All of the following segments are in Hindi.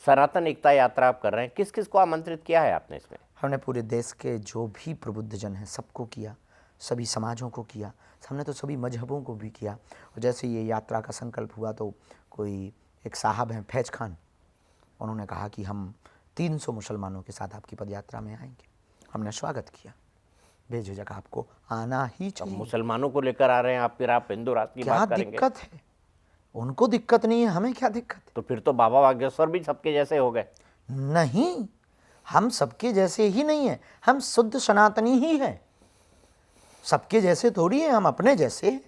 सनातन एकता यात्रा आप कर रहे हैं, किस किस को आमंत्रित किया है आपने इसमें? हमने पूरे देश के जो भी प्रबुद्ध जन हैं सबको किया, सभी समाजों को किया, हमने तो सभी मजहबों को भी किया। और जैसे ये यात्रा का संकल्प हुआ तो कोई एक साहब हैं फैज खान, उन्होंने कहा कि हम 300 मुसलमानों के साथ आपकी पदयात्रा में आएंगे। हमने स्वागत किया, बेझिझक आपको आना ही चाहिए। मुसलमानों को लेकर आ रहे हैं आप, फिर आप हिंदू राष्ट्र की बात करेंगे? क्या दिक्कत है? उनको दिक्कत नहीं है, हमें क्या दिक्कत है? तो फिर तो बाबा बागेश्वर भी सबके जैसे हो गए। नहीं, हम सबके जैसे ही नहीं हैं, हम शुद्ध सनातनी ही हैं। सबके जैसे थोड़ी हैं, हम अपने जैसे हैं।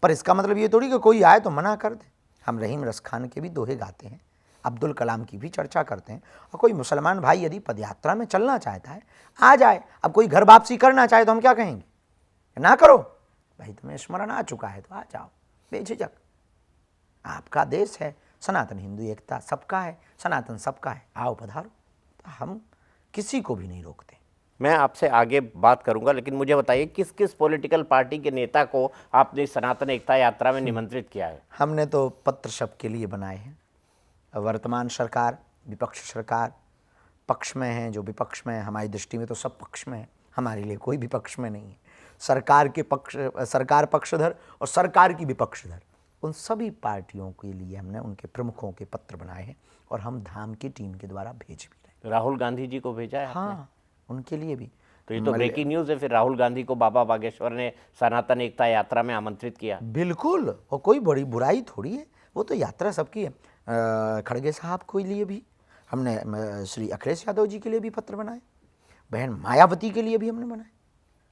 पर इसका मतलब ये थोड़ी कि कोई आए तो मना कर दे। हम रहीम रस खान के भी दोहे गाते हैं, अब्दुल कलाम की भी चर्चा करते हैं। और कोई मुसलमान भाई यदि पदयात्रा में चलना चाहता है आ जाए। अब कोई घर वापसी करना चाहे तो हम क्या कहेंगे? ना करो भाई, तुम्हें स्मरण आ चुका है तो आ जाओ बेझिझक। आपका देश है, सनातन हिंदू एकता सबका है, सनातन सबका है, आओ पधारो। तो हम किसी को भी नहीं रोकते। मैं आपसे आगे बात करूंगा, लेकिन मुझे बताइए किस किस पॉलिटिकल पार्टी के नेता को आपने सनातन एकता यात्रा में निमंत्रित किया है? हमने तो पत्र सबके लिए बनाए हैं। वर्तमान सरकार, विपक्ष सरकार, पक्ष में हैं जो विपक्ष में है, हमारी दृष्टि में तो सब पक्ष में है, हमारे लिए कोई विपक्ष में नहीं है। सरकार के पक्ष, सरकार पक्षधर और सरकार की विपक्षधर, उन सभी पार्टियों के लिए हमने उनके प्रमुखों के पत्र बनाए हैं और हम धाम की टीम के द्वारा भेज भी रहे। राहुल गांधी जी को भेजा है आपने? हाँ, उनके लिए भी। तो ये तो ब्रेकिंग न्यूज़ है। फिर राहुल गांधी को बाबा बागेश्वर ने सनातन एकता यात्रा में आमंत्रित किया? बिल्कुल, और कोई बड़ी बुराई थोड़ी है, वो तो यात्रा सबकी है। खड़गे साहब के लिए भी हमने, श्री अखिलेश यादव जी के लिए भी पत्र बनाए, बहन मायावती के लिए भी हमने बनाए।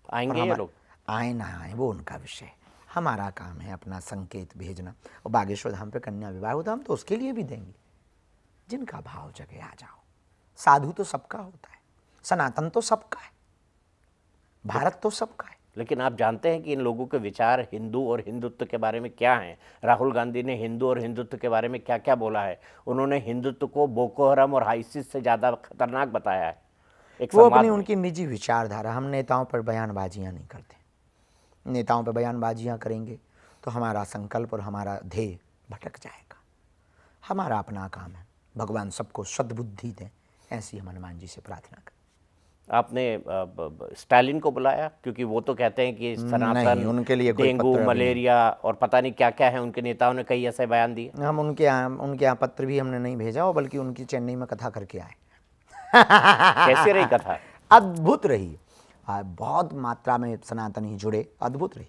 आएंगे ये लोग? आए ना आए वो उनका विषय है, हमारा काम है अपना संकेत भेजना। और बागेश्वर धाम पे कन्या विवाह होता हम तो उसके लिए भी देंगे। जिनका भाव जगे आ जाओ। साधु तो सबका होता है, सनातन तो सबका है, भारत तो सबका है। लेकिन आप जानते हैं कि इन लोगों के विचार हिंदू और हिंदुत्व के बारे में क्या हैं? राहुल गांधी ने हिंदू और हिंदुत्व के बारे में क्या क्या बोला है? उन्होंने हिंदुत्व को बोको हराम और आईसिस से ज़्यादा खतरनाक बताया है। वो अपनी उनकी निजी विचारधारा, हम नेताओं पर बयानबाजियाँ नहीं करते। नेताओं पर बयानबाजियाँ करेंगे तो हमारा संकल्प और हमारा ध्येय भटक जाएगा। हमारा अपना काम है, भगवान सबको सद्बुद्धि दें, ऐसी हम हनुमान जी से प्रार्थना करें। आपने स्टालिन को बुलाया? क्योंकि वो तो कहते हैं कि सनातन, उनके लिए डेंगू, मलेरिया और पता नहीं क्या क्या है, उनके नेताओं ने कई ऐसे बयान दिए। हम उनके यहाँ पत्र भी हमने नहीं भेजा, और बल्कि उनकी चेन्नई में कथा करके आए। कैसी रही कथा? अद्भुत रही, बहुत मात्रा में सनातनी जुड़े, अद्भुत रही।